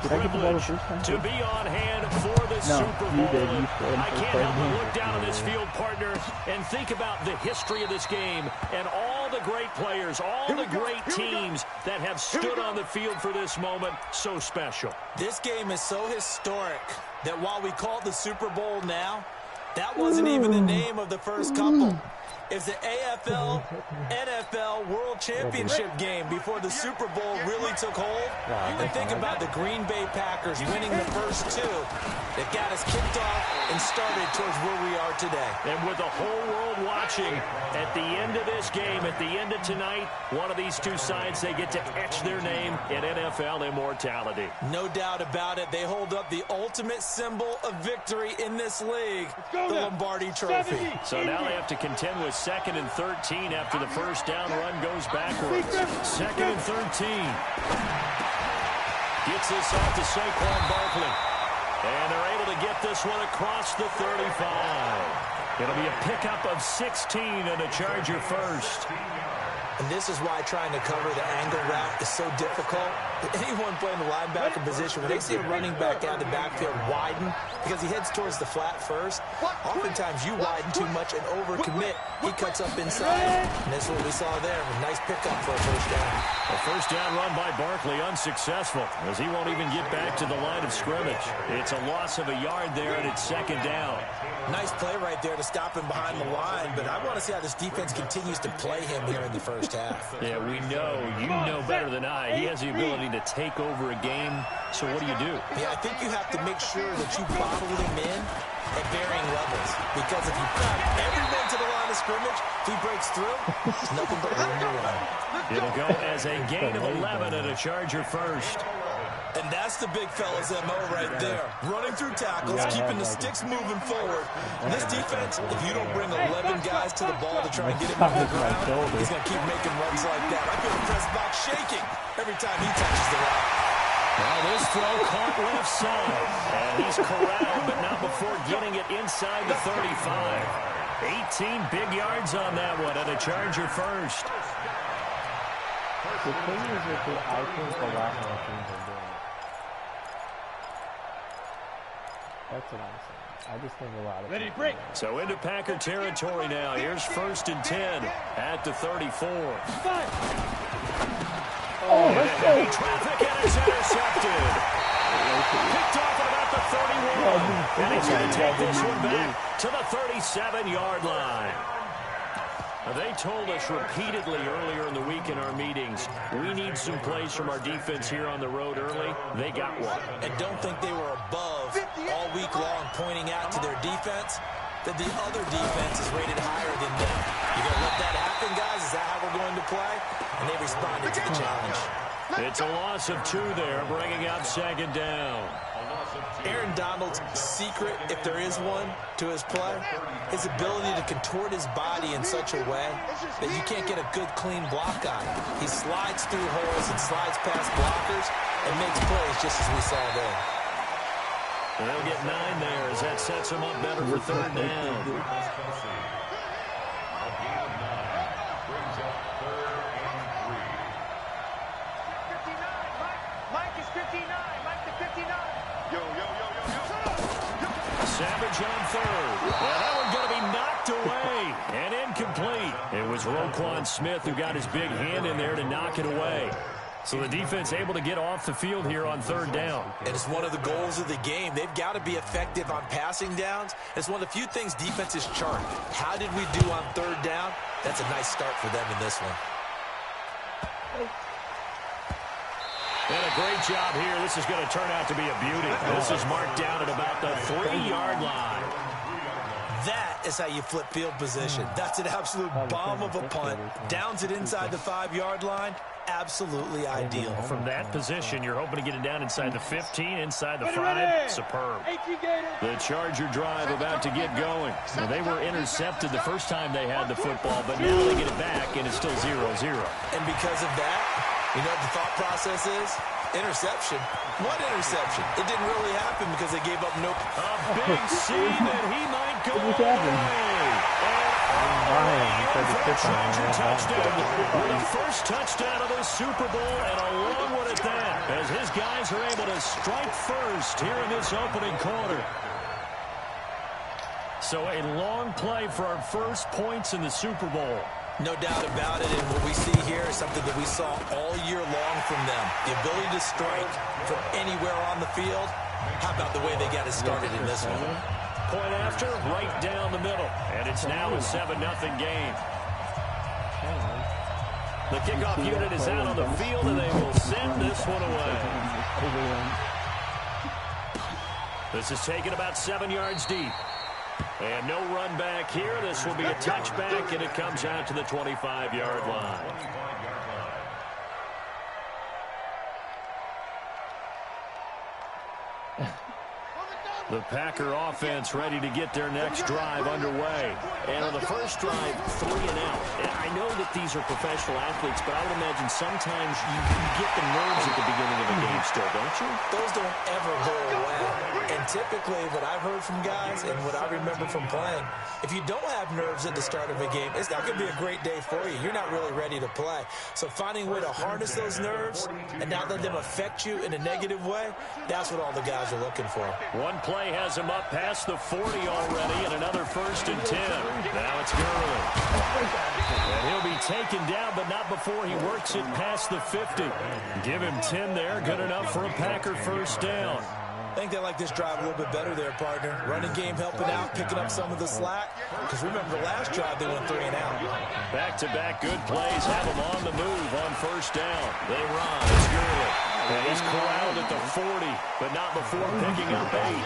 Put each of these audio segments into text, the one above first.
privilege to be on hand for the Super Bowl. I can't help but look down on this field, partner, and think about the history of this game and all the great players, all the great teams that have stood on the field for this moment. So special. This game is so historic that while we call it the Super Bowl now, that wasn't even the name of the first couple. It's the AFL, NFL World Championship game before the Super Bowl really took hold. And think about the Green Bay Packers winning the first two that got us kicked off and started towards where we are today. And with the whole world watching, at the end of this game, at the end of tonight, one of these two sides, they get to etch their name in NFL immortality. No doubt about it. They hold up the ultimate symbol of victory in this league, the Lombardi Trophy. So now they have to contend with 2nd and 13 after the first down run goes backwards. 2nd and 13. Gets this off to Saquon Barkley. And they're able to get this one across the 35. It'll be a pickup of 16 and a Charger first. And this is why trying to cover the angle route is so difficult. Anyone playing the linebacker position, when they see a running back out of the backfield widen because he heads towards the flat first, oftentimes you widen too much and overcommit. He cuts up inside, and that's what we saw there. A nice pickup for a first down. A first down run by Barkley unsuccessful as he won't even get back to the line of scrimmage. It's a loss of a yard there, and it's 2nd down. Nice play right there to stop him behind the line, but I want to see how this defense continues to play him here in the first half. Yeah, we know. You know better than I. He has the ability to take over a game. So what do you do? Yeah, I think you have to make sure that you bottle him in at varying levels. Because if you cut everyone to the line of scrimmage, if he breaks through, it's nothing but room to run. It'll go as a gain of 11 and a Charger first. And that's the big fella's MO right there. Running through tackles, keeping the sticks moving forward. And this defense, if you don't bring 11 guys to the ball to try and get him off the ground, he's going to keep making runs like that. I feel the press box shaking every time he touches the rock. Now this throw caught left side. And he's corralled, but not before getting it inside the 35. 18 big yards on that one, and a Charger first. The thing is with the, I think a lot more teams are doing it. That's what I'm saying. I just think a lot of Ready, break. So into Packer territory now. Here's 1st and 10 at the 34. Oh, let's go. Traffic, and it's intercepted. Picked off at about the 31. And he's going to take this one back to the 37-yard line. They told us repeatedly earlier in the week in our meetings, we need some plays from our defense here on the road early. They got one. And don't think they were above all week long pointing out to their defense that the other defense is rated higher than them. You going to let that happen, guys? Is that how we're going to play? And they responded to the challenge. It's a loss of 2 there, bringing up 2nd down. Aaron Donald's secret, if there is one, to his play, his ability to contort his body in such a way that you can't get a good, clean block on him. He slides through holes and slides past blockers and makes plays just as we saw there. And they'll get 9 there as that sets him up better for 3rd down. Savage on 3rd. Well, that one going to be knocked away and incomplete. It was Roquan Smith who got his big hand in there to knock it away. So the defense able to get off the field here on 3rd down. And it's one of the goals of the game. They've got to be effective on passing downs. It's one of the few things defenses chart. How did we do on 3rd down? That's a nice start for them in this one. And a great job here. This is going to turn out to be a beauty. This is marked down at about the 3-yard line. That is how you flip field position. That's an absolute bomb of a punt. Downs it inside the 5-yard line. Absolutely ideal. From that position, you're hoping to get it down inside the 15, inside the 5. Superb. The Charger drive about to get going. Now, they were intercepted the first time they had the football, but now they get it back, and it's still 0-0. And because of that, You know what the thought process is? Interception. What interception? It didn't really happen because they gave up no... A big seed, and he might go all the way. Charger touchdown. The first touchdown of the Super Bowl, and a long one at that, as his guys are able to strike first here in this opening quarter. So a long play for our first points in the Super Bowl. No doubt about it, and what we see here is something that we saw all year long from them. The ability to strike from anywhere on the field. How about the way they got it started in this one? Point after, right down the middle. And it's now a 7-0 game. The kickoff unit is out on the field, and they will send this one away. This is taken about 7 yards deep. And no run back here. This will be a touchback, and it comes out to the 25-yard line. The Packer offense ready to get their next drive underway. And on the first drive, 3 and out. And I know that these are professional athletes, but I would imagine sometimes you get the nerves at the beginning of a game still, don't you? Those don't ever go away. And typically what I've heard from guys and what I remember from playing, if you don't have nerves at the start of a game, it's not going to be a great day for you. You're not really ready to play. So finding a way to harness those nerves and not let them affect you in a negative way, that's what all the guys are looking for. One play has him up past the 40 already, and another 1st and 10. Now it's Gurley. And he'll be taken down, but not before he works it past the 50. Give him 10 there. Good enough for a Packer first down. I think they like this drive a little bit better there, partner. Running game helping out, picking up some of the slack. Because remember, the last drive they went 3 and out. Back-to-back good plays have him on the move on first down. They run. It's Gurley. And he's corralled at the 40, but not before picking up 8.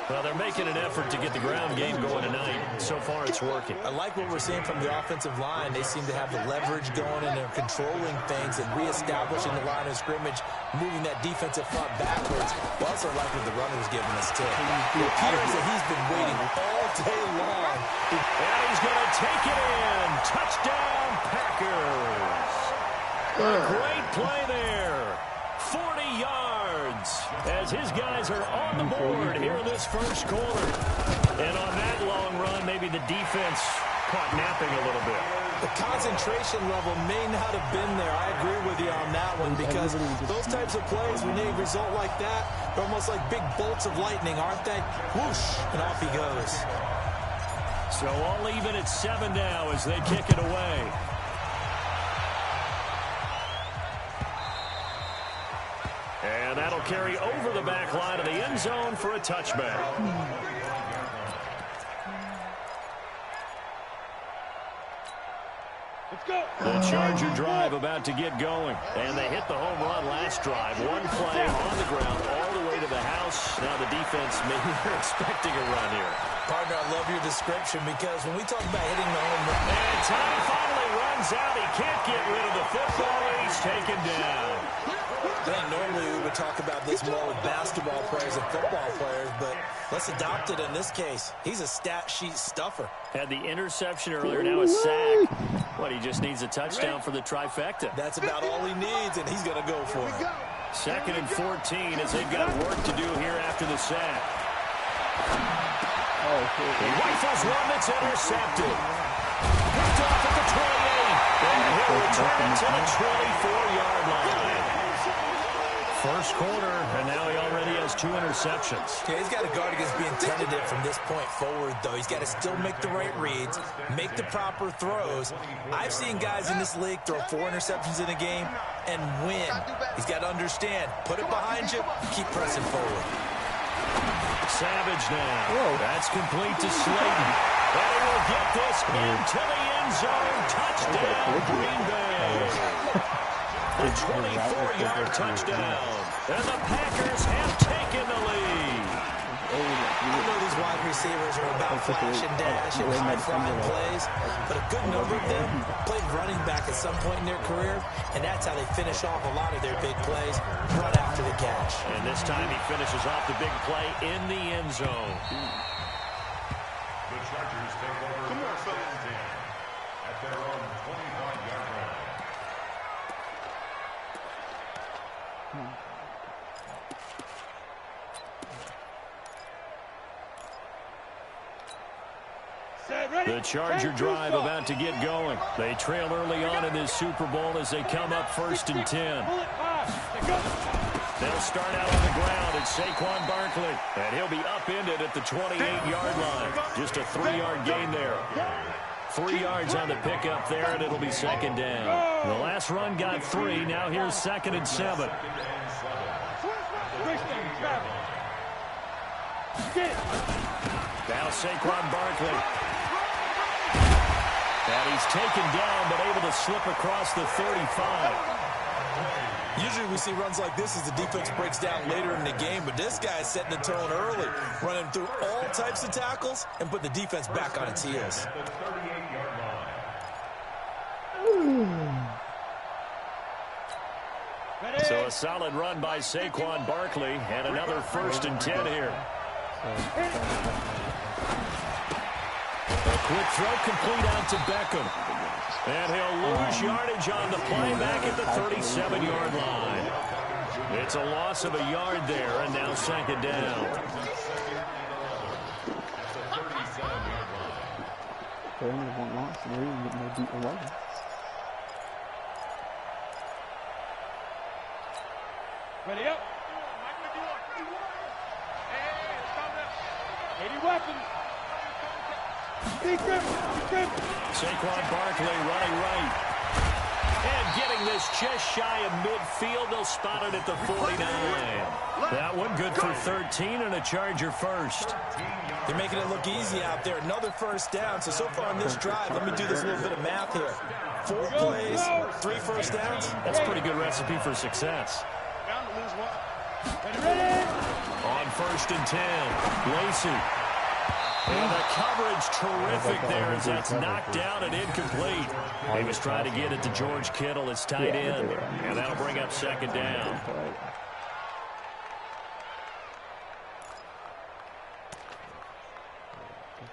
Well, they're making an effort to get the ground game going tonight. So far, it's working. I like what we're seeing from the offensive line. They seem to have the leverage going, and they're controlling things and reestablishing the line of scrimmage, moving that defensive front backwards. I also like what the runner's giving us, too. It appears that he's been waiting all day long. And he's going to take it in. Touchdown, Packers. A great play there. 40 yards as his guys are on the board here in this first quarter. And on that long run, maybe the defense caught napping a little bit. The concentration level may not have been there. I agree with you on that one because those types of plays, when they result like that, they're almost like big bolts of lightning, aren't they? Whoosh, and off he goes. So all even at 7 now as they kick it away. And that'll carry over the back line of the end zone for a touchback. The Charger drive about to get going. And they hit the home run last drive. One play on the ground all the way to the house. Now the defense, maybe they're expecting a run here. Partner, I love your description because when we talk about hitting the home run. And time finally runs out. He can't get rid of the football. He's taken down. I think normally we would talk about this more with basketball players and football players, but let's adopt it in this case. He's a stat sheet stuffer. Had the interception earlier, now a sack. What, he just needs a touchdown for the trifecta. That's about all he needs, and he's going to go for it. 2nd and 14 as they've got work to do here after the sack. He rifles one that's intercepted. Picked off at the 28. And he'll return it to the 24-yard line. First quarter, and now he already has 2 interceptions. Yeah, he's got to guard against being tentative from this point forward, though. He's got to still make the right reads, make the proper throws. I've seen guys in this league throw 4 interceptions in a game and win. He's got to understand, put it behind you, keep pressing forward. Savage now. Whoa. That's complete to Slayton. And he will get this into the end zone. Touchdown, Green Bay. A 24-yard touchdown. And the Packers have taken the lead. I know these wide receivers are about flash and dash and high-flying plays, but a good number of them played running back at some point in their career, and that's how they finish off a lot of their big plays, run after the catch. And this time he finishes off the big play in the end zone. The Chargers take over 4th and 10 at their own 25-yard line. The Charger drive about to get going. They trail early on in this Super Bowl as they come up 1st and 10. They'll start out on the ground. It's Saquon Barkley, and he'll be upended at the 28-yard line. Just a 3-yard gain there. 3 yards on the pickup there, and it'll be 2nd down. The last run got 3. Now here's 2nd and 7. Now Saquon Barkley. And he's taken down, but able to slip across the 35. Usually we see runs like this as the defense breaks down later in the game, but this guy is setting the tone early, running through all types of tackles and put the defense back on its heels. So a solid run by Saquon Barkley, and another 1st and 10 here. A quick throw complete out to Beckham. And he'll lose yardage on the play back at the 37-yard line. It's a loss of a yard there, and now 2nd down. Ready up. 80 weapons. Saquon Barkley running right. And getting this just shy of midfield. They'll spot it at the 49. That one good for 13 and a Charger first. They're making it look easy out there. Another 1st down. So far on this drive, let me do this little bit of math here. 4 plays, 3 first downs. That's a pretty good recipe for success. On 1st and 10, Lacey. And the coverage terrific there as that's knocked down and incomplete. He was trying to get it to George Kittle, his tight end. And that'll bring up 2nd down.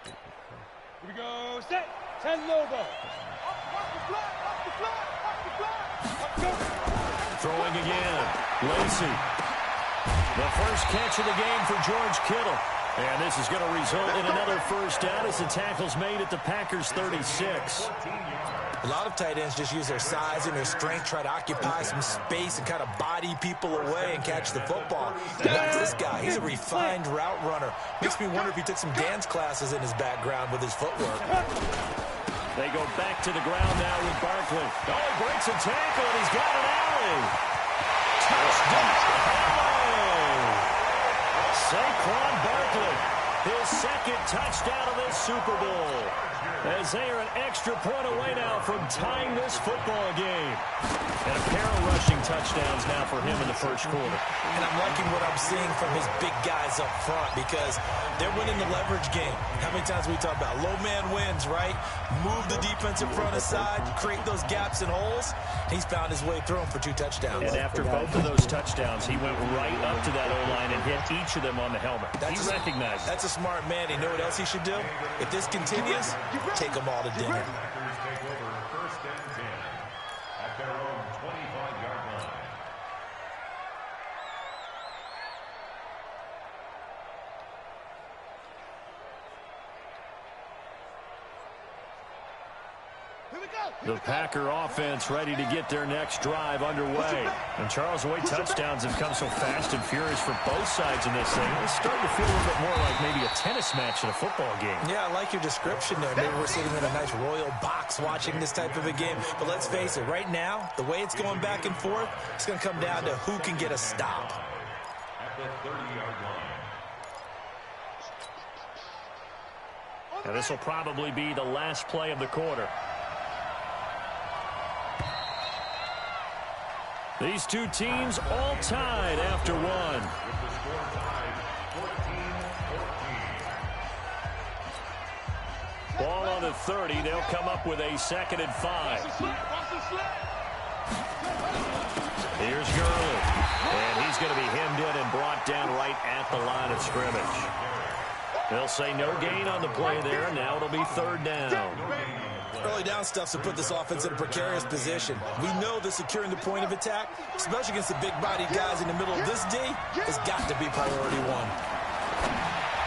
Here we go. Set. 10 Lobo. Throwing again. Lacey. The first catch of the game for George Kittle. And this is going to result in another 1st down as the tackle's made at the Packers' 36. A lot of tight ends just use their size and their strength, try to occupy some space and kind of body people away and catch the football. Not this guy. He's a refined route runner. Makes me wonder if he took some dance classes in his background with his footwork. They go back to the ground now with Barkley. Oh, he breaks a tackle, and he's got an alley. Touchdown! Saquon Barkley, his 2nd touchdown of this Super Bowl. As they are an extra point away now from tying this football game. And a pair of rushing touchdowns now for him in the 1st quarter. And I'm liking what I'm seeing from his big guys up front because they're winning the leverage game. How many times we talk about low man wins, right? Move the defensive front aside, create those gaps and holes. He's found his way through them for 2 touchdowns. And after both of those touchdowns, he went right up to that O-line and hit each of them on the helmet. He recognized it. That's a smart man. You know what else he should do? If this continues, take them all to dinner. Take over 1st and 10 at their own 25-yard line. The Packer offense ready to get their next drive underway. And Charles, the way touchdowns have come so fast and furious for both sides in this thing, it's starting to feel a little bit more like maybe a tennis match in a football game. Yeah, I like your description there. Maybe we're sitting in a nice royal box watching this type of a game. But let's face it, right now, the way it's going back and forth, it's going to come down to who can get a stop. At the 30-yard line. And this will probably be the last play of the quarter. These two teams all tied after one. With the score tied, 14-14. Ball on the 30. They'll come up with a 2nd and 5. Here's Gurley. And he's going to be hemmed in and brought down right at the line of scrimmage. They'll say no gain on the play there. Now it'll be 3rd down. Early down stuffs to put this offense in a precarious position. We know that securing the point of attack, especially against the big-bodied guys in the middle of this D, has got to be priority 1.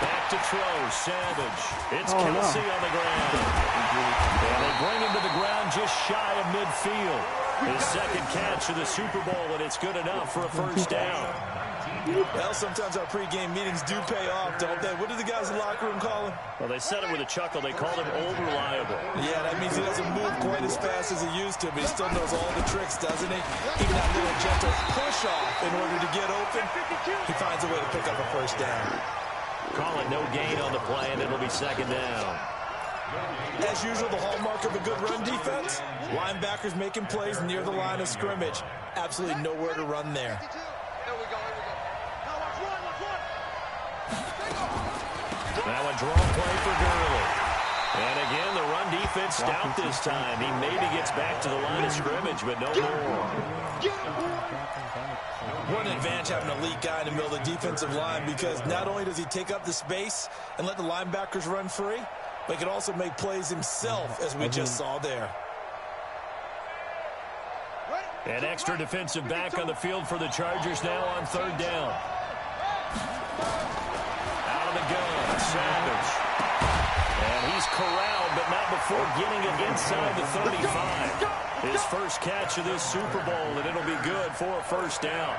Back to throw, Savage. It's Kelsey on the ground. And they bring him to the ground just shy of midfield. His second catch of the Super Bowl, and it's good enough for a first down. Well, sometimes our pregame meetings do pay off, don't they? What do the guys in the locker room call him? Well, they said it with a chuckle. They called him old reliable. Yeah, that means he doesn't move quite as fast as he used to, but he still knows all the tricks, doesn't he? Even that little gentle push-off in order to get open, he finds a way to pick up a first down. Call it no gain on the play, and it'll be second down. As usual, the hallmark of a good run defense, linebackers making plays near the line of scrimmage. Absolutely nowhere to run there. Now a draw play for Gurley. And again, the run defense stout this time. He maybe gets back to the line of scrimmage, but no more. What an advantage having an elite guy in the middle of the defensive line, because not only does he take up the space and let the linebackers run free, but he can also make plays himself, as we just saw there. An extra defensive back on the field for the Chargers now on third down. Out of the gun, Savage. And he's corralled, but not before getting it inside the 35. His first catch of this Super Bowl, and it'll be good for a first down.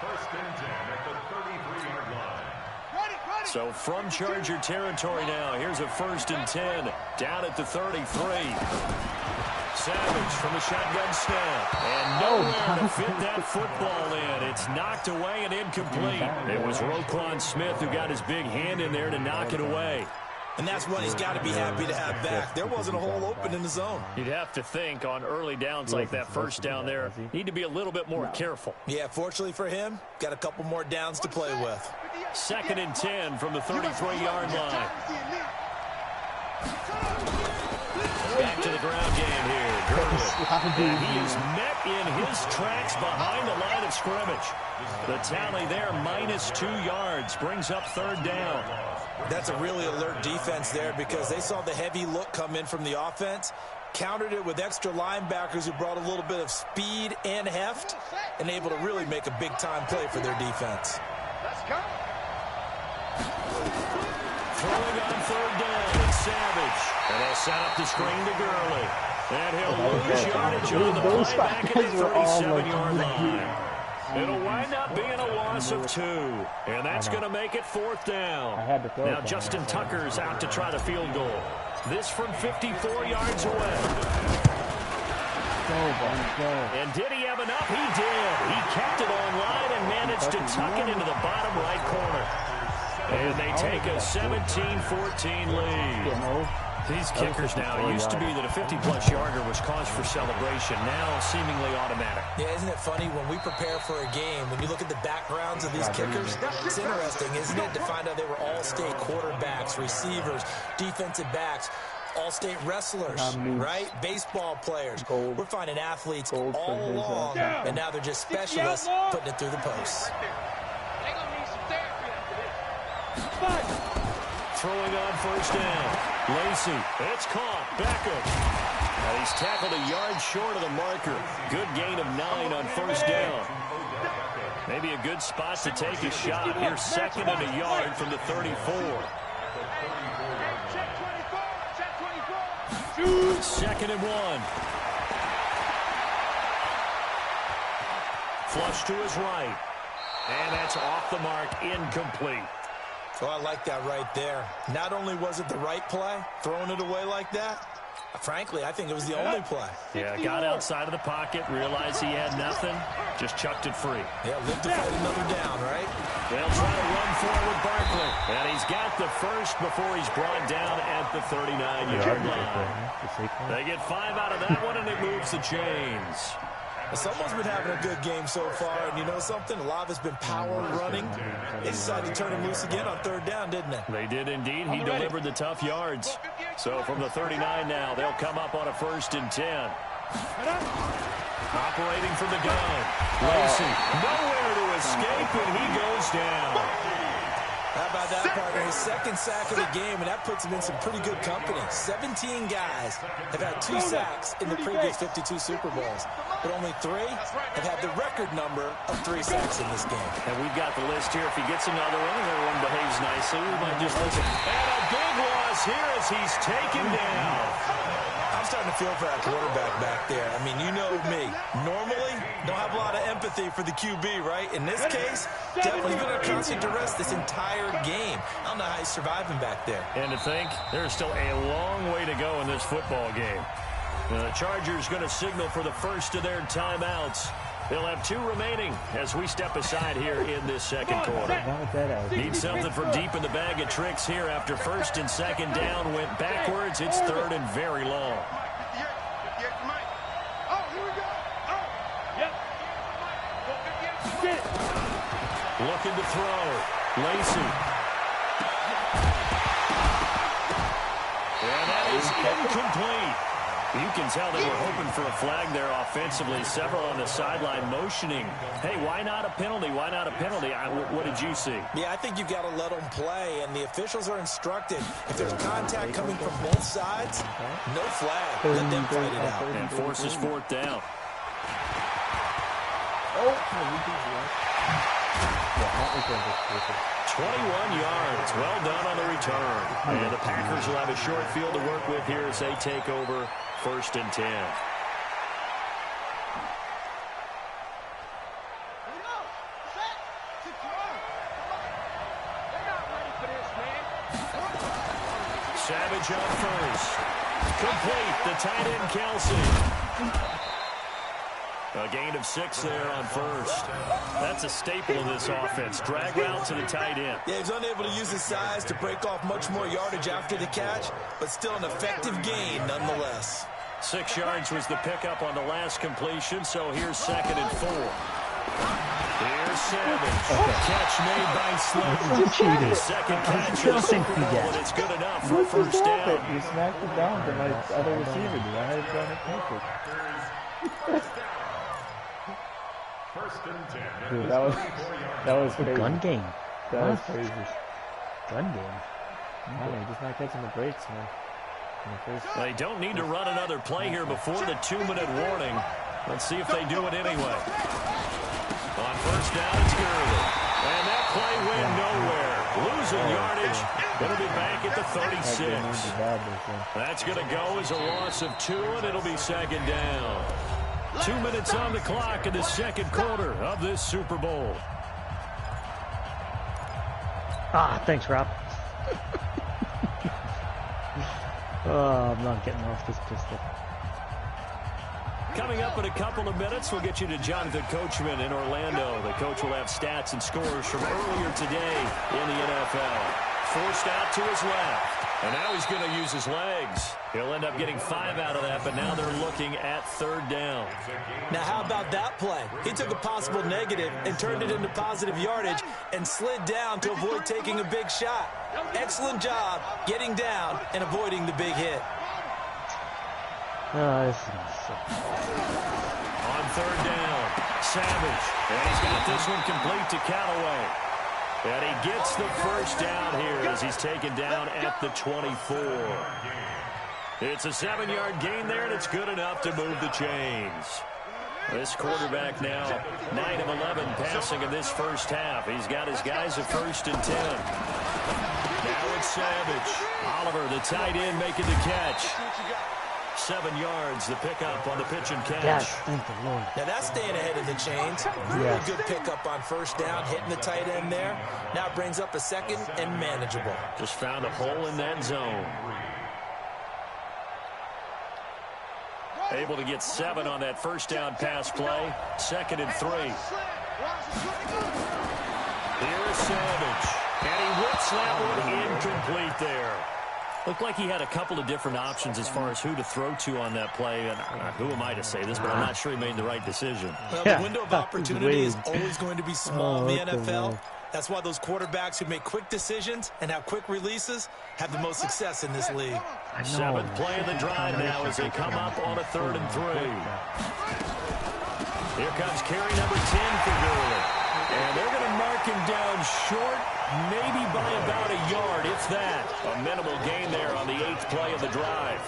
First and 10 at the 33-yard line. So from Charger territory now, here's a first and 10 down at the 33. Savage from the shotgun snap. And nowhere to fit that football in. It's knocked away and incomplete. It was Roquan Smith who got his big hand in there to knock it away. And that's one he's got to be happy to have back. There wasn't a hole open in the zone. You'd have to think on early downs like that first down there, need to be a little bit more careful. Yeah, fortunately for him, got a couple more downs to play with. Second and 10 from the 33-yard line. Back to the ground game here. Gurley. And he is met in his tracks behind the line of scrimmage. The tally there, -2 yards, brings up third down. That's a really alert defense there, because they saw the heavy look come in from the offense, countered it with extra linebackers who brought a little bit of speed and heft, and able to really make a big-time play for their defense. Let's go. Throwing on third down, it's Savage. And they'll set up the screen to Gurley. And he'll lose yardage on the play back at the 37-yard line. It'll wind up being a loss of 2. And that's going to make it fourth down. Now Justin Tucker's out to try the field goal. This from 54 yards away. And did he have enough? He did. He kept it online and managed to tuck it into the bottom right corner. And they take a 17-14 lead. These kickers now, it used to be that a 50-plus yarder was cause for celebration, now seemingly automatic. Yeah, isn't it funny, when we prepare for a game, when you look at the backgrounds of these kickers, it's interesting, isn't it, to find out they were all-state quarterbacks, receivers, defensive backs, all-state wrestlers, right? Baseball players. We're finding athletes all along, and now they're just specialists putting it through the posts. Throwing on first down. Lacey, it's caught. Beckham. And he's tackled a yard short of the marker. Good gain of 9 on first down. Maybe a good spot to take a shot. Here's second and a yard from the 34. Second and 1. Flush to his right. And that's off the mark, incomplete. Oh, I like that right there. Not only was it the right play, throwing it away like that, frankly, I think it was the only play. Yeah, got outside of the pocket, realized he had nothing, just chucked it free. Yeah, lived to fight another down, right? They'll try to run forward Barkley. And he's got the first before he's brought down at the 39-yard line. They get 5 out of that one, and it moves the chains. Someone's been having a good game so far, and you know something? A lot of it's been power running. They decided to turn him loose again on third down, didn't they? They did indeed. He delivered the tough yards. So from the 39 now, they'll come up on a first and 10. Operating from the gun. Lacey, nowhere to escape, and he goes down. How about that, partner? His second sack of the game, and that puts him in some pretty good company. 17 guys have had 2 sacks in the previous 52 Super Bowls, but only 3 have had the record number of 3 sacks in this game. And we've got the list here. If he gets another one and everyone behaves nicely, we might just listen. And a big loss here as he's taken down. I'm starting to feel for that quarterback back there. I mean, you know me. Normally, don't have a lot of empathy for the QB, right? In this case, definitely been under constant duress this entire game. I don't know how he's surviving back there. And to think, there's still a long way to go in this football game. The Chargers going to signal for the first of their timeouts. They'll have 2 remaining as we step aside here in this second quarter. Need something from deep in the bag of tricks here after first and second down went backwards. It's third and very long. Looking to throw. Lacey. And that is incomplete. You can tell they were hoping for a flag there offensively. Several on the sideline motioning. Hey, why not a penalty? Why not a penalty? What did you see? Yeah, I think you've got to let them play, and the officials are instructed. If there's contact coming from both sides, no flag. Let them fight it out. And forces 4th down. 21 yards. Well done on the return. And the Packers will have a short field to work with here as they take over 1st and 10. Savage up first. Complete. The tight end, Kelsey. A gain of 6 there on first. That's a staple of this offense. Drag route to the tight end. Yeah, he's unable to use his size to break off much more yardage after the catch, but still an effective gain nonetheless. 6 yards was the pickup on the last completion, so here's 2nd and 4. Here's Savage. Catch made by Sloan. His second catch of the Super Bowl, and it's good enough for a first down. You smacked it down to my other receiver, dude. I had it done it perfect. Dude, that was crazy. Gun game. That was crazy. Gun game. I mean, just not catching the breaks, man. They don't need to run another play here before the 2-minute warning. Let's see if they do it anyway. On first down, it's Gurley. And that play went nowhere. Losing yardage. Going to be back at the 36. That's going to go as a loss of 2, and it'll be 2nd down. 2 minutes on the clock in the second quarter of this Super Bowl. Thanks, Rob. I'm not getting off this pistol. Coming up in a couple of minutes, we'll get you to Jonathan Coachman in Orlando. The coach will have stats and scores from earlier today in the NFL. Forced out to his left. And now he's going to use his legs. He'll end up getting 5 out of that, but now they're looking at 3rd down. Now, how about that play? He took a possible negative and turned it into positive yardage and slid down to avoid taking a big shot. Excellent job getting down and avoiding the big hit. This is not so. On 3rd down, Savage. And he's got this one complete to Callaway. And he gets the first down here as he's taken down at the 24. It's a 7-yard gain there, and it's good enough to move the chains. This quarterback now 9 of 11 passing in this first half. He's got his guys at 1st and 10. Now it's Savage. Oliver, the tight end, making the catch. 7 yards, the pickup on the pitch and catch. Yes, thank the Lord. Now that's staying ahead of the chains. Really good pickup on first down, hitting the tight end there. Now brings up a 2nd and manageable. Just found a hole in that zone. Able to get 7 on that first down pass play. 2nd and 3. Here's Savage. And he whips that one incomplete there. Looked like he had a couple of different options as far as who to throw to on that play. And who am I to say this, but I'm not sure he made the right decision. Well, the window of opportunity is always going to be small in the NFL. That's why those quarterbacks who make quick decisions and have quick releases have the most success in this league. 7th play of the drive now as they come up on a 3rd and 3. Here comes carry number 10 for Gurley. And they're going to mark him down short, maybe by about a yard, if that. A minimal gain there on the 8th play of the drive.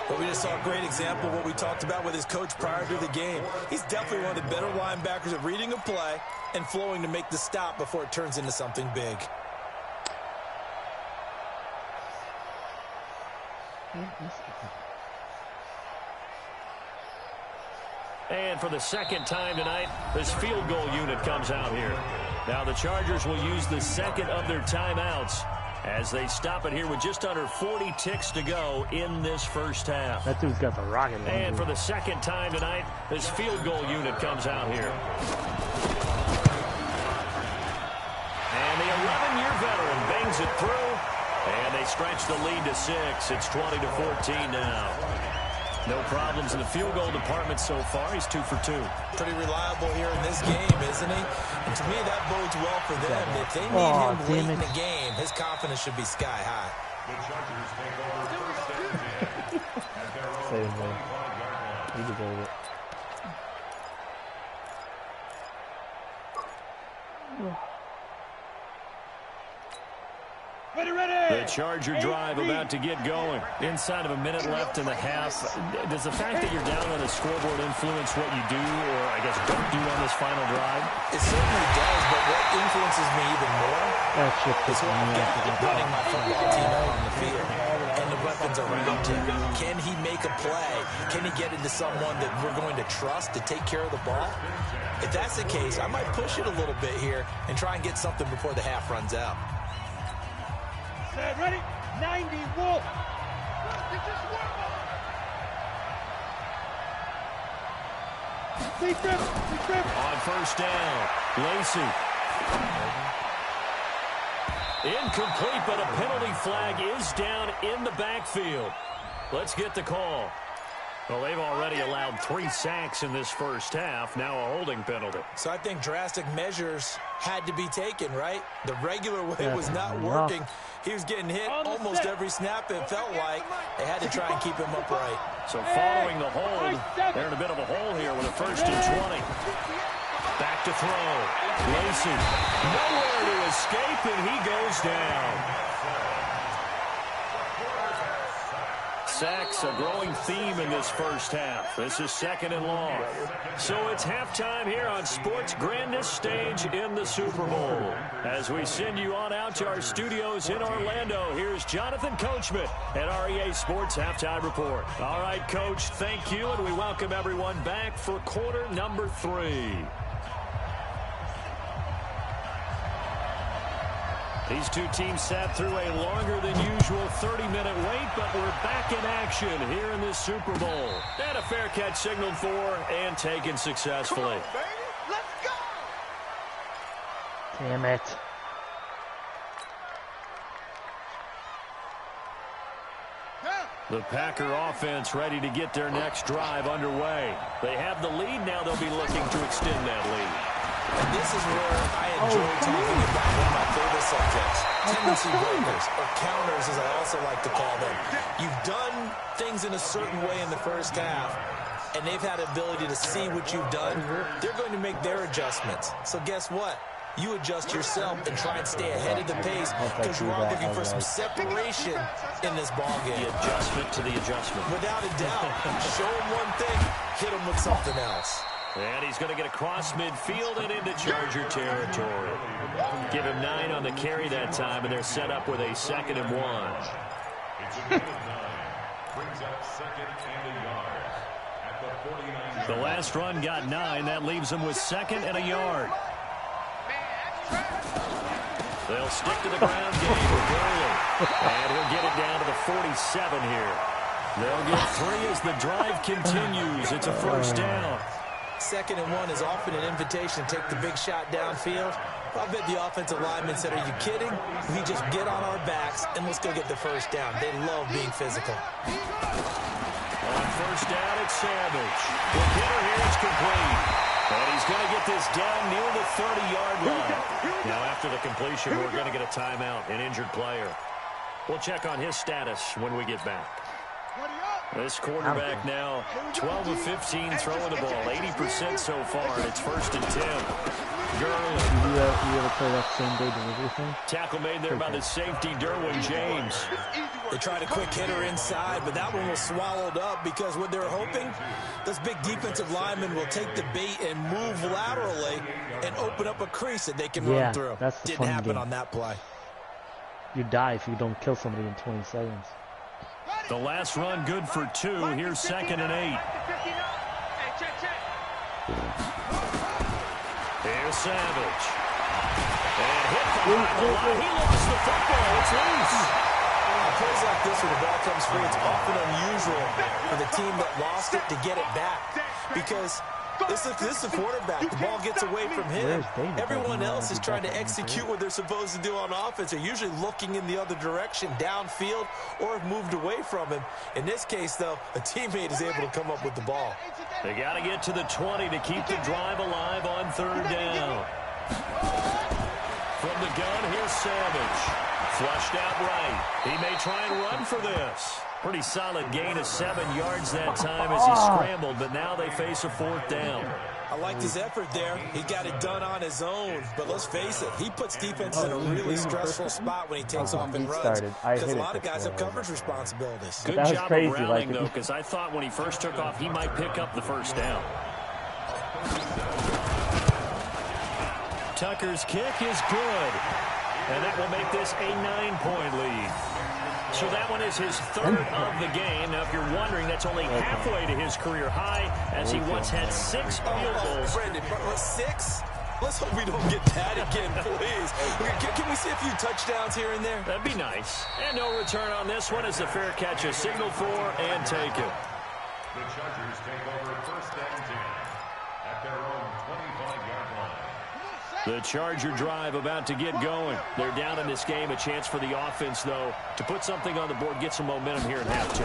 Well, we just saw a great example of what we talked about with his coach prior to the game. He's definitely one of the better linebackers at reading a play and flowing to make the stop before it turns into something big. And for the second time tonight, this field goal unit comes out here. Now the Chargers will use the second of their timeouts as they stop it here with just under 40 ticks to go in this first half. That dude's got the rocket. And for the second time tonight, this field goal unit comes out here. And the 11-year veteran bangs it through, and they stretch the lead to 6. It's 20-14 now. No problems in the field goal department so far. He's 2 for 2. Pretty reliable here in this game, isn't he? And to me, that bodes well for them. If they need him late in the game, his confidence should be sky high. The Chargers take over first and 10 at their own 21-yard line. He deserved it. The Charger drive about to get going. Inside of a minute left in the half. Does the fact that you're down on the scoreboard influence what you do, or I guess don't do on this final drive? It certainly does, but what influences me even more is putting my football team out on the field and the weapons around him. Can he make a play? Can he get into someone that we're going to trust to take care of the ball? If that's the case, I might push it a little bit here and try and get something before the half runs out. Ready? 90, Wolf. On first down, Lacey. Incomplete, but a penalty flag is down in the backfield. Let's get the call. Well, they've already allowed 3 sacks in this first half. Now a holding penalty. So I think drastic measures had to be taken, right? The regular way was not working. He was getting hit almost every snap, it felt like. They had to try and keep him upright. So following the hold, they're in a bit of a hole here with a 1st and 20. Back to throw. Lacey, nowhere to escape, and he goes down. Sacks, a growing theme in this first half. This is 2nd and long. So it's halftime here on sports' grandest stage in the Super Bowl. As we send you on out to our studios in Orlando, here's Jonathan Coachman at REA Sports Halftime Report. All right, Coach, thank you, and we welcome everyone back for quarter number 3. These two teams sat through a longer than usual 30-minute wait, but we're back in action here in this Super Bowl. And a fair catch signaled for and taken successfully. Come on, baby. Let's go. Damn it. The Packer offense ready to get their next drive underway. They have the lead. Now they'll be looking to extend that lead. And this is where I enjoy talking about one of my favorite subjects, tendency breakers, or counters as I also like to call them. You've done things in a certain way in the first half, and they've had the ability to see what you've done. They're going to make their adjustments. So guess what? You adjust yourself and try and stay ahead of the pace because you are looking for some separation in this ball game. The adjustment to the adjustment. Without a doubt. Show them one thing, hit them with something else. And he's going to get across midfield and into Charger territory. Give him 9 on the carry that time, and they're set up with a 2nd and 1. It's a 9. Brings up 2nd and a yard at the 49. The last run got 9. That leaves them with 2nd and a yard. They'll stick to the ground game with Gurley. And he'll get it down to the 47 here. They'll get 3 as the drive continues. It's a first down. 2nd and 1 is often an invitation to take the big shot downfield. I bet the offensive lineman said, are you kidding? We just get on our backs and let's go get the first down. They love being physical. On first down, it's Savage. The hitter here is complete. And he's going to get this down near the 30-yard line. Now, after the completion, we're going to get a timeout, an injured player. We'll check on his status when we get back. This quarterback now 12 of 15 throwing the ball, 80% so far, and it's 1st and 10. Gurley. You ever play that same-day delivery thing? Tackle made there by the safety, Derwin James. They tried a quick hitter inside, but that one was swallowed up because what they were hoping, this big defensive lineman will take the bait and move laterally and open up a crease that they can run through. That's the Didn't fun happen game. on that play. You die if you don't kill somebody in 20 seconds. The last run good for 2. Here's 2nd and 8. Here's Savage. And hit from the line. He lost the football. It's loose. Plays like this where the ball comes free, it's often unusual for the team that lost it to get it back. Because this is the quarterback. The ball gets away from him. Everyone else is trying to execute what they're supposed to do on offense. They're usually looking in the other direction, downfield, or have moved away from him. In this case, though, a teammate is able to come up with the ball. They got to get to the 20 to keep the drive alive on 3rd down. From the gun, here's Savage. Flushed out right. He may try and run for this. Pretty solid gain of 7 yards that time as he scrambled, but now they face a 4th down. I liked his effort there. He got it done on his own. But let's face it, he puts defenses in a really stressful spot when he takes off and runs. Because a lot of guys have coverage responsibilities. Good job of rallying, though, because I thought when he first took off, he might pick up the 1st down. Tucker's kick is good. And that will make this a 9-point lead. So that one is his 3rd of the game. Now, if you're wondering, that's only halfway to his career high, as he once had 6 field goals. Brandon, 6? Let's hope we don't get that again, please. Can we see a few touchdowns here and there? That'd be nice. And no return on this one as the fair catch is signaled for and taken. The Chargers take over 1st and 10 at their own 25-yard line. The Charger drive about to get going. They're down in this game. A chance for the offense, though, to put something on the board, get some momentum here in half 2.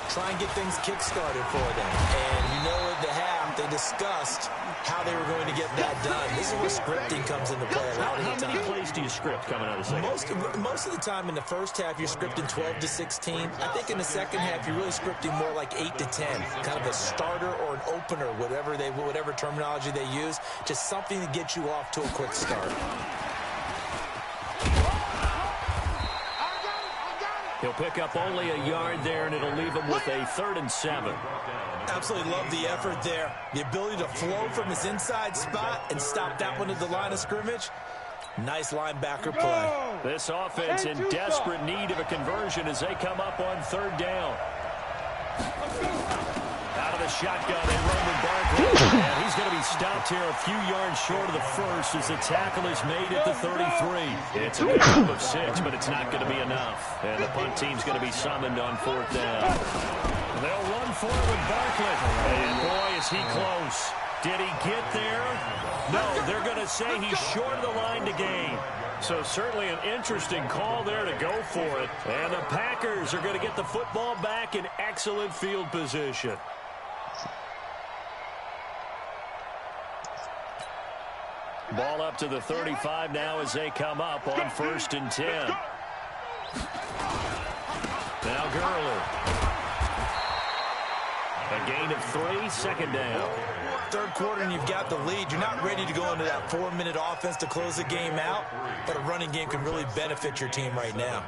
Try and get things kick-started for them. And you know at the half, they discussed how they were going to get that done. This is where scripting comes into play a lot of the time. How many plays do you script coming out of the second? Most of the time in the first half, you're scripting 12 to 16. I think in the second half, you're really scripting more like 8 to 10. Kind of a starter or an opener, whatever terminology they use. Just something to get you off to a quick start. He'll pick up only a yard there, and it'll leave him with a 3rd and 7. Absolutely love the effort there. The ability to flow from his inside spot and stop that one at the line of scrimmage. Nice linebacker play. This offense in desperate need of a conversion as they come up on 3rd down. Out of the shotgun, they run with Barkley. And he's going to be stopped here a few yards short of the 1st as the tackle is made at the 33. It's a group of 6, but it's not going to be enough. And the punt team's going to be summoned on 4th down. They'll run for it with Barkley. And boy, is he close. Did he get there? No, they're going to say he's short of the line to gain. So certainly an interesting call there to go for it. And the Packers are going to get the football back in excellent field position. Ball up to the 35 now as they come up on 1st and 10. Now Gurley. A gain of 3, 2nd down. 3rd quarter and you've got the lead. You're not ready to go into that 4-minute offense to close the game out, but a running game can really benefit your team right now.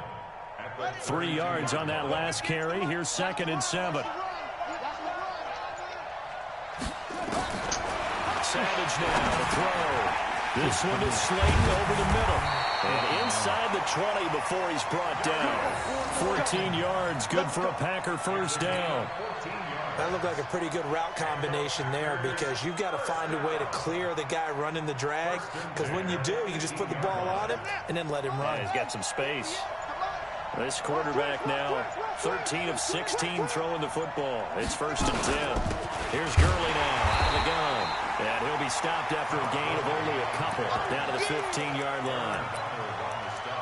3 yards on that last carry. Here's 2nd and 7. Savage now to throw. This one is Slayton over the middle. And inside the 20 before he's brought down. 14 yards, good for a Packer 1st down. That looked like a pretty good route combination there because you've got to find a way to clear the guy running the drag. Because when you do, you can just put the ball on him and then let him run. Yeah, he's got some space. This quarterback now, 13 of 16 throwing the football. It's 1st and 10. Here's Gurley now out of the gun. And he'll be stopped after a gain of only a couple down to the 15-yard line.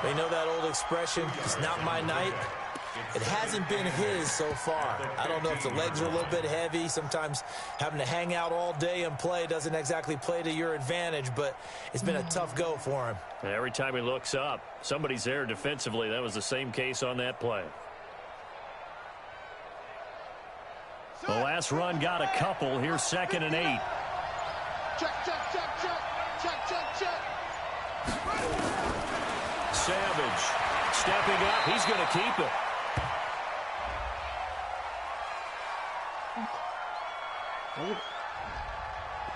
They know that old expression, it's not my night. It hasn't been his so far. I don't know if the legs are a little bit heavy. Sometimes having to hang out all day and play doesn't exactly play to your advantage, but it's been a tough go for him. Every time he looks up, somebody's there defensively. That was the same case on that play. The last run got a couple. Here's 2nd and 8. Check, check, check, check. Savage stepping up. He's going to keep it.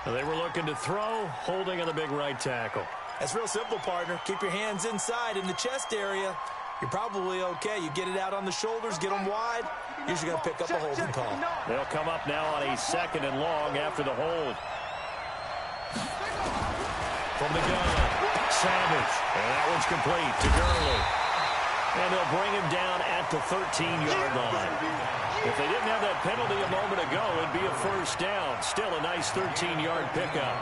They were looking to throw, holding on the big right tackle. That's real simple, partner. Keep your hands inside in the chest area. You're probably okay. You get it out on the shoulders, get them wide. Usually going to pick up a holding call. They'll come up now on a 2nd and long after the hold. From the gun, Savage. And that one's complete to Gurley. And they'll bring him down at the 13-yard line. If they didn't have that penalty a moment ago, it'd be a first down. Still a nice 13-yard pickup.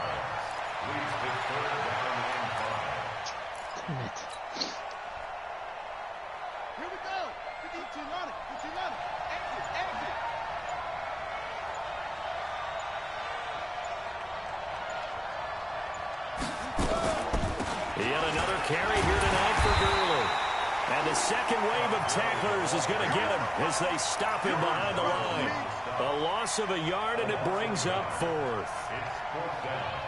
Damn it. Here we go. Get you on it. Exit. Yet another carry here tonight for Gurley. And the second wave of tacklers is going to get him as they stop him behind the line. A loss of a yard, and it brings up 4th. It's 4th down.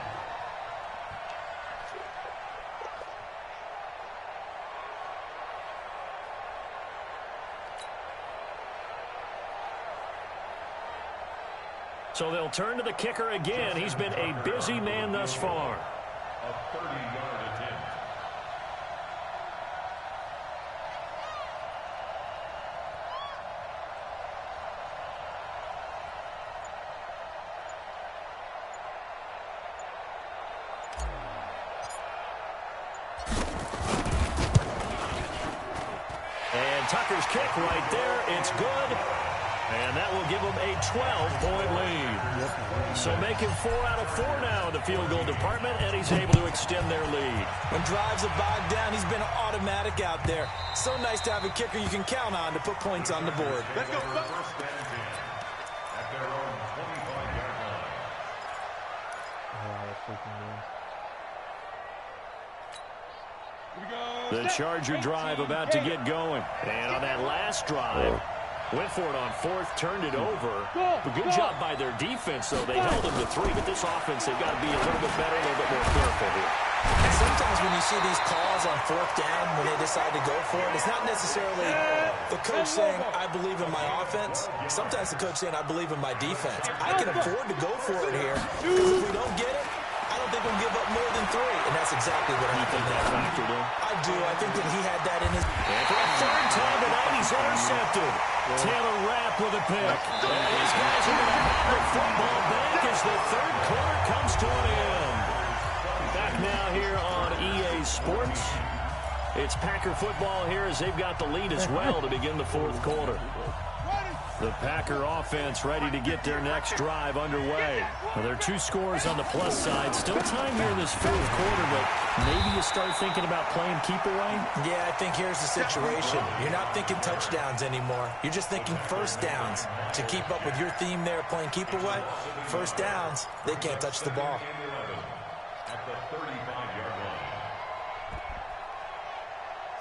So they'll turn to the kicker again. He's been a busy man thus far. A 30-yard attempt. And Tucker's kick right there. It's good. And that will give them a 12-point lead. So making 4 out of 4 now in the field goal department, and he's able to extend their lead. When drives have bogged down, he's been automatic out there. So nice to have a kicker you can count on to put points on the board. Let's go. First and 10 at their own 25-yard line. Here we go. The Charger drive about to get going. And on that last drive, went for it on 4th, turned it over. But good job by their defense, though. They held them to 3, but this offense, they've got to be a little bit better, a little bit more careful here. Sometimes when you see these calls on 4th down, when they decide to go for it, it's not necessarily the coach saying, I believe in my offense. Sometimes the coach saying, I believe in my defense. I can afford to go for it here, because if we don't get it, I don't think we'll give up more than 3. And that's exactly what happened there. Factored in. I do. I think that he had that in his... And for a 3rd time tonight, he's intercepted. Taylor Rapp with a pick. And these guys are going to have the football back as the 3rd quarter comes to an end. Back now here on EA Sports. It's Packer football here as they've got the lead as well to begin the 4th quarter. The Packer offense ready to get their next drive underway. Well, there are 2 scores on the plus side. Still time here in this 4th quarter, but maybe you start thinking about playing keep away? Yeah, I think here's the situation. You're not thinking touchdowns anymore. You're just thinking first downs. To keep up with your theme there, playing keep away, first downs, they can't touch the ball. At the 35-yard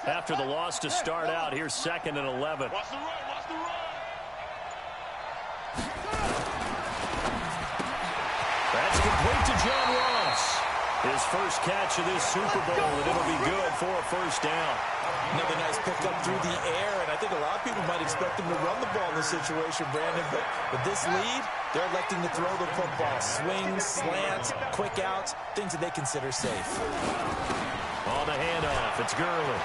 line. After the loss to start out, here's 2nd and 11. Watch the run. That's complete to John Ross. His first catch of this Super Bowl, and it'll be good for a first down. Another nice pickup through the air, and I think a lot of people might expect him to run the ball in this situation, Brandon, but with this lead, they're electing to throw the football. Swings, slants, quick outs, things that they consider safe. On the handoff, it's Gurley.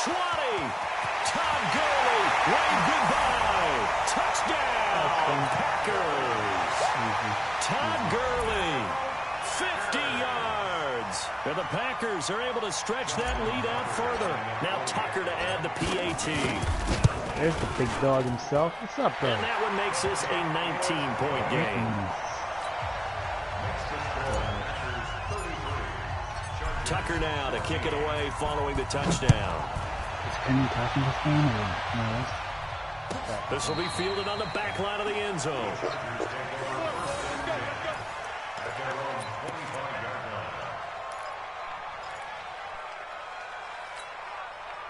20. Todd Gurley, wave goodbye. Touchdown, Packers. Todd Gurley, 50 yards. And the Packers are able to stretch that lead out further. Now Tucker to add the PAT. There's the big dog himself. What's up, bro? And that one makes this a 19-point game. Tucker now to kick it away following the touchdown. Is Penny talking this game or no? This will be fielded on the back line of the end zone.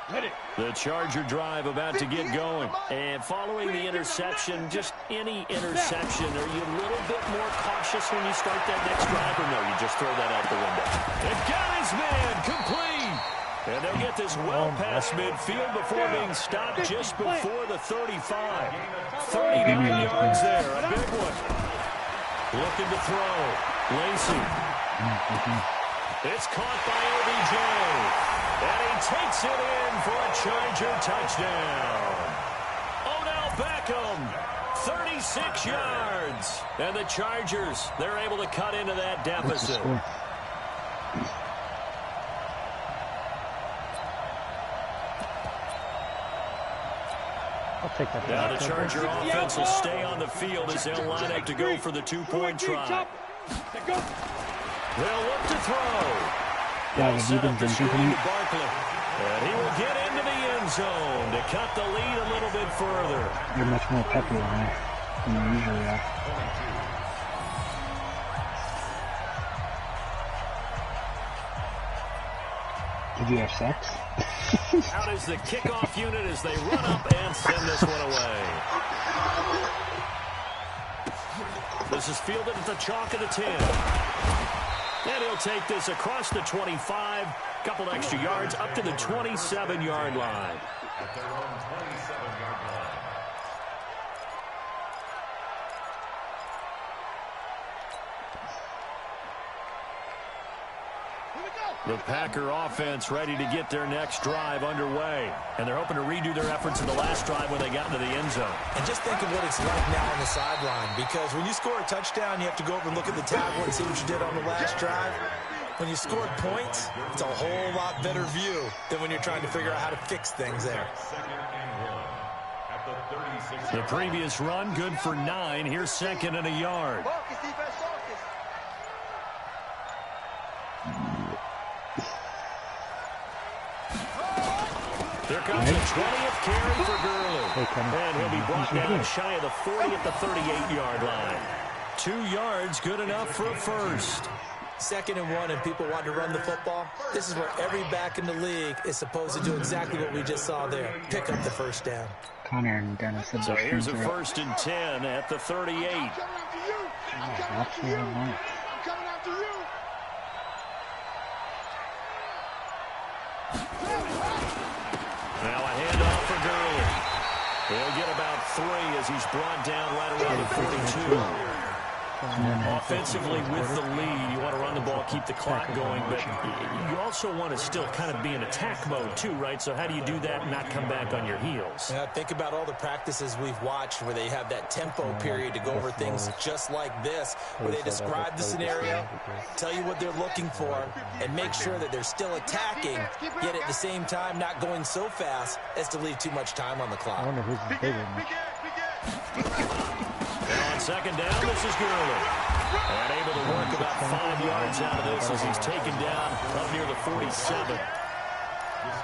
Hit it. The Charger drive about to get going. And following the interception, just any interception, are you a little bit more cautious when you start that next drive, or no, you just throw that out the window? And got his man complete. And they'll get this well past midfield before being stopped just before the 35. 39 yards there, a big one. Looking to throw. Lacey. It's caught by OBJ. And he takes it in for a Charger touchdown. Odell Beckham, 36 yards. And the Chargers, they're able to cut into that deficit. I'll take that. Now the Charger offense will stay on the field as they'll line up to go for the two-point try. They'll look to throw. Yeah, have you been drinking tonight? And he will get into the end zone to cut the lead a little bit further. You're much more peppy than you usually are. Did you have sex? Out is the kickoff unit as they run up and send this one away. This is fielded at the chalk of the 10. And he'll take this across the 25, couple extra yards up to the 27-yard line. At their own 27-yard line. The Packer offense ready to get their next drive underway. And they're hoping to redo their efforts in the last drive when they got into the end zone. And just think of what it's like now on the sideline, because when you score a touchdown, you have to go over and look at the tablet and see what you did on the last drive. When you scored points, it's a whole lot better view than when you're trying to figure out how to fix things there. The previous run, good for 9. Here's second and a yard. Here comes the 20th carry for Gurley. And he'll be brought down shy of the 40 at the 38-yard line. 2 yards, good enough for a first. 2nd and 1 and people want to run the football. This is where every back in the league is supposed to do exactly what we just saw there. Pick up the first down. Connor and Dennis. So here's a 1st and 10 at the 38. Absolutely not. Now a handoff for Gurley. He'll get about 3 as he's brought down right around the 42. Offensively with the lead, you want to run the ball, keep the clock going, but you also want to still kind of be in attack mode too, right? So how do you do that and not come back on your heels? Yeah, think about all the practices we've watched where they have that tempo period to go over things just like this, where they describe the scenario, tell you what they're looking for, and make sure that they're still attacking, yet at the same time not going so fast as to leave too much time on the clock. I wonder who's bigger. Now on second down, this is Gurley. And able to work about 5 yards out of this as he's taken down up near the 47.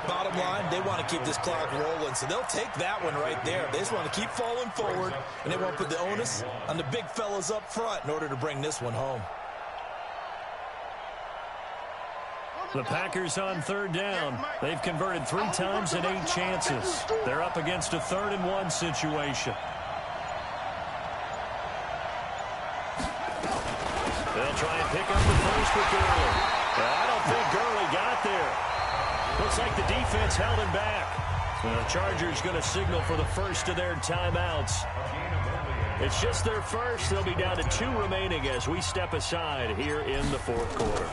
Bottom line, they want to keep this clock rolling, so they'll take that one right there. They just want to keep falling forward, and they won't put the onus on the big fellas up front in order to bring this one home. The Packers on 3rd down. They've converted 3 times and 8 chances. They're up against a 3rd and 1 situation. They'll try and pick up the first with Gurley. I don't think Gurley got there. Looks like the defense held him back. The Chargers going to signal for the first of their timeouts. It's just their first. They'll be down to 2 remaining as we step aside here in the 4th quarter.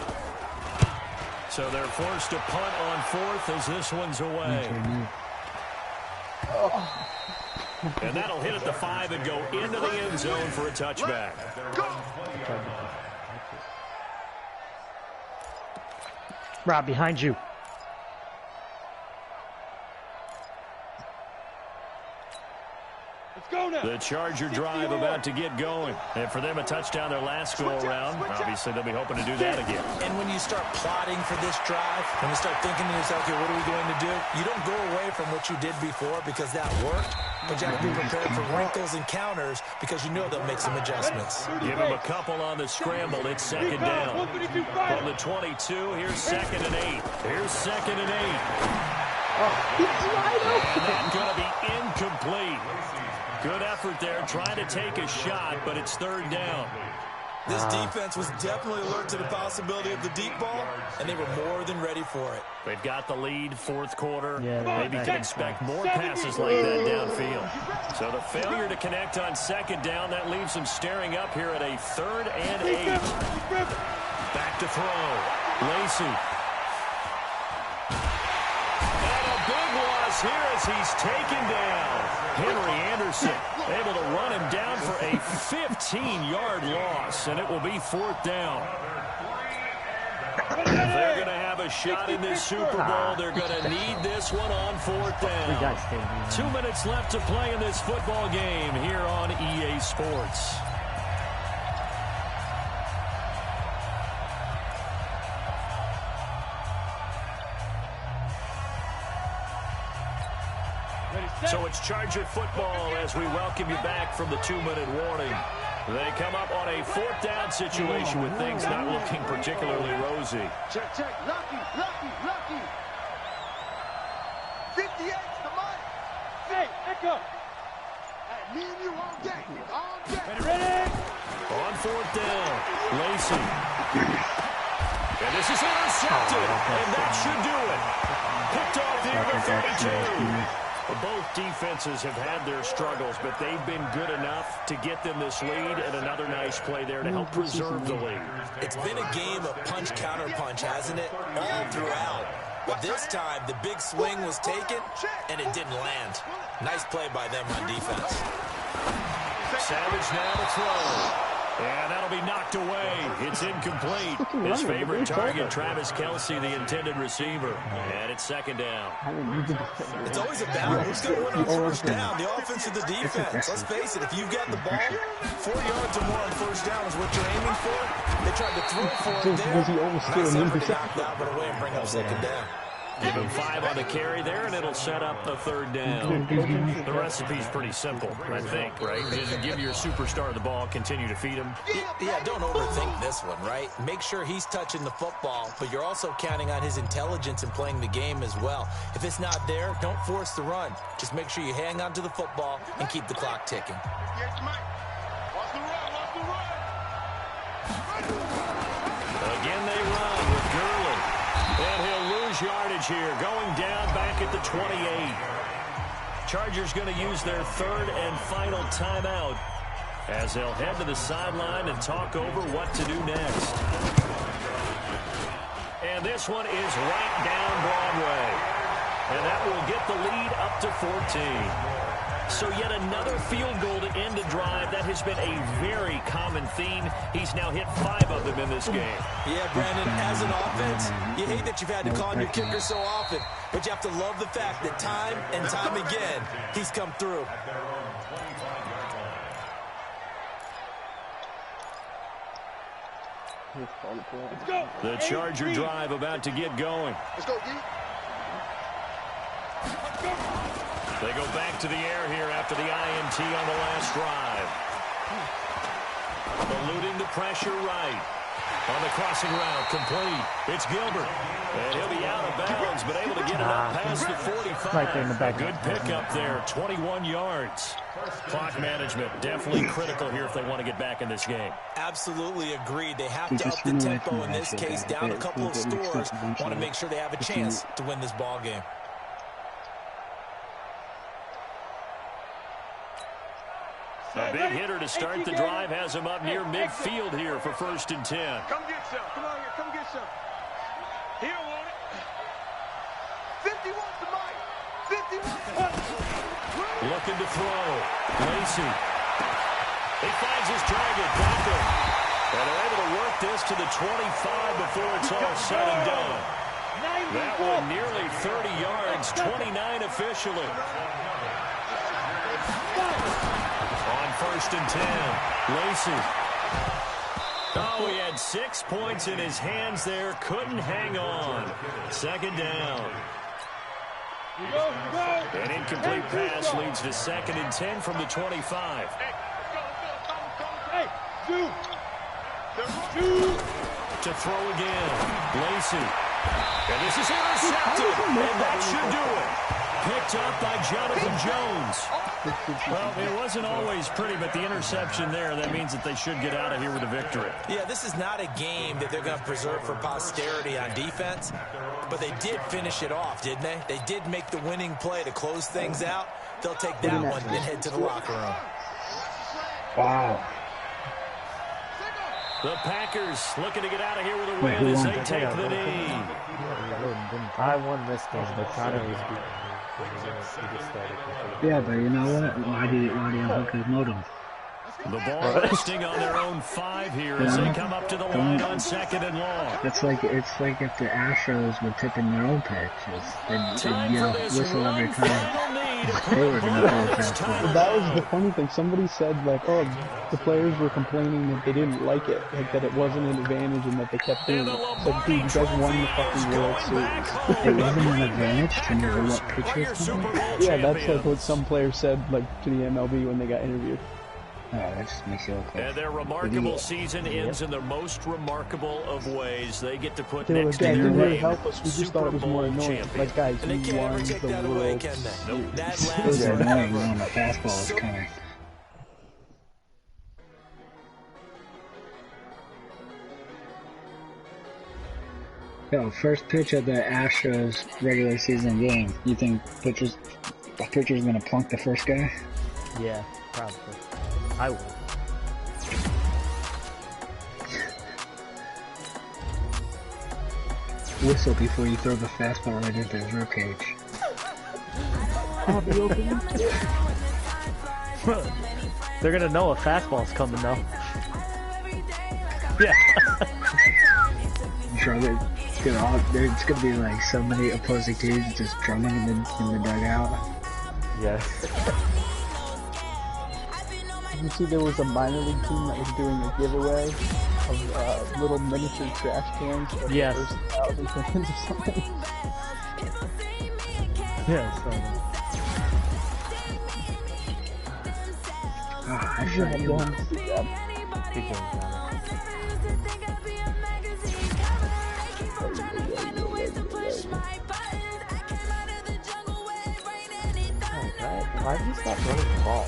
So they're forced to punt on 4th as this one's away. And that'll hit at the 5 and go into the end zone for a touchback. Rob, behind you. The Charger drive about to get going. And for them, a touchdown their last go-around. Obviously, they'll be hoping to do that again. And when you start plotting for this drive, and you start thinking to yourself, okay, what are we going to do? You don't go away from what you did before because that worked. But you have to be prepared for wrinkles and counters because you know they'll make some adjustments. Give him a couple on the scramble. It's 2nd down. From the 22, here's 2nd and 8. Here's 2nd and 8. And that's going to be incomplete. Good effort there, trying to take a shot, but it's third down. This defense was definitely alert to the possibility of the deep ball, and they were more than ready for it. They've got the lead, fourth quarter. Yeah, Maybe can expect more passes like that downfield. So the failure to connect on second down, that leaves them staring up here at a 3rd and 8. Back to throw. Lacey. And a big loss here as he's taken down. Henry Anderson able to run him down for a 15-yard loss, and it will be 4th down. If they're going to have a shot in this Super Bowl, they're going to need this one on 4th down. 2 minutes left to play in this football game here on EA Sports. So it's Charger football as we welcome you back from the 2-minute warning. They come up on a 4th down situation with things not looking particularly rosy. Check, check. Lucky, lucky, lucky. 58's the money. Hey, echo. Hey, me and you all day. All day. Ready? On 4th down, Lacey. And this is intercepted, and that should do it. Picked off here at 32. Both defenses have had their struggles, but they've been good enough to get them this lead, and another nice play there to help preserve the lead. It's been a game of punch-counter-punch, hasn't it? All throughout. But this time, the big swing was taken, and it didn't land. Nice play by them on defense. Savage now to throw. And that'll be knocked away. It's incomplete. His favorite target, Travis Kelce, the intended receiver. And it's 2nd down. It's always a battle. Who's going to win on first down, the offense or the defense? Let's face it, if you've got the ball, 4 yards or more on first down is what you're aiming for. They tried to throw for it there. Nice effort to knock that one away and bring up 2nd down. Give him 5 on the carry there, and it'll set up a 3rd down. The recipe's pretty simple, I think, right? Just give your superstar the ball, continue to feed him. Yeah, don't overthink this one, right? Make sure he's touching the football, but you're also counting on his intelligence in playing the game as well. If it's not there, don't force the run. Just make sure you hang on to the football and keep the clock ticking. Yes, Mike. Watch the run, watch the run. Again, they run with Gurley. And he'll lose yardage here, going down back at the 28. Chargers going to use their 3rd and final timeout as they'll head to the sideline and talk over what to do next. And this one is right down Broadway. And that will get the lead up to 14. So yet another field goal to end a drive. That has been a very common theme. He's now hit 5 of them in this game. Yeah, Brandon, as an offense, you hate that you've had to call on your kicker so often, but you have to love the fact that time and time again, he's come through. Let's go. The Charger drive about to get going. Let's go, D. Let's go. They go back to the air here after the INT on the last drive. Eluding the pressure right. On the crossing route, complete. It's Gilbert. And he'll be out of bounds, but able to get it up past the 45. Right there in the back. A good pickup there, 21 yards. Clock management, definitely critical here if they want to get back in this game. Absolutely agreed. They have to up the tempo in this case, down a couple of scores. Want to make sure they have a chance to win this ball game. A big hitter to start the drive has him up near midfield here for 1st and 10. Come get some. Come on here. Come get some. He don't want it. 50 wants the mic. 50 wants the mic. Looking to throw. Lacey. He finds his target. Bronco. And they're able to work this to the 25 before it's all said and done. That one nearly 30 yards. 29 officially. On 1st and 10, Lacey. Oh, he had 6 points in his hands there. Couldn't hang on. 2nd down. An incomplete pass leads to 2nd and 10 from the 25. Hey, shoot. To throw again. Lacey. And this is intercepted, and that should do it. Picked up by Jonathan Jones. Well, it wasn't always pretty, but the interception there, that means that they should get out of here with a victory. Yeah, this is not a game that they're going to preserve for posterity on defense, but they did finish it off, didn't they? They did make the winning play to close things out. They'll take that one and head to the locker room. Wow. The Packers looking to get out of here with a win as they take the knee. I won this game, but Connor was beat. Yeah, but you know what? Why do you unhook his modem? The ball resting on their own 5 here as they come up to the line on 2nd and long. It's like if the Astros were tipping their own pitches, they'd yell, whistle every time. They were going to throw a fastball. That was the funny thing. Somebody said, like, oh, the players were complaining that they didn't like it, like that it wasn't an advantage and that they kept doing it. So, dude, you guys won the fucking World Series. It wasn't an advantage to know what pitches coming? Yeah, that's like what some players said, like, to the MLB when they got interviewed. Oh, that just makes you look like And their remarkable season ends in the most remarkable of ways. They get to put They were next like, to yeah, their you really name, help us. We just thought it was more Super Bowl annoying. Like, guys, And they you can't won ever take the that away, World can they? Nope. That it was lasts annoying forever. when the fastball was coming. Yo, first pitch of the Astros regular season game. You think the pitcher's gonna plunk the first guy? Yeah, probably. I would. Whistle before you throw the fastball right into his ribcage. I'll be open. They're gonna know a fastball's coming though. Yeah. Drum it. There's gonna be like so many opposing teams just drumming in the dugout. Yes. You see, there was a minor league team that was doing a giveaway of little miniature trash cans for Yes. the first 1,000 fans or something. Yeah. So. Ah, I Yeah, shot you. yeah. Good game, Johnny. Why'd you stop running the ball?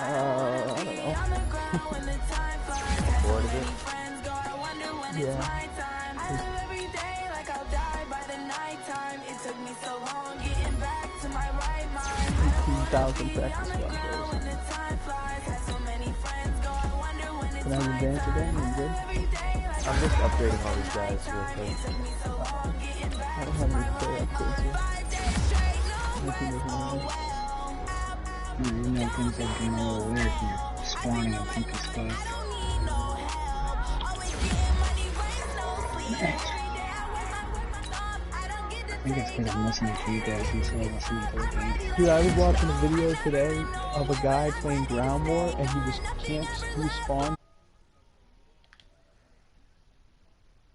I don't know. Bored of it? Yeah. 18,000 practice runs. Can I advance again? You good? I'm just upgrading all these guys real quick. I don't have any player upgrades here. Nothing is wrong. You know, things are getting a little weird here. Spawning on funky stuff. I think it's because I'm listening to you guys instead of listening to the game. Dude, I was watching a video today of a guy playing Ground War, and he spawned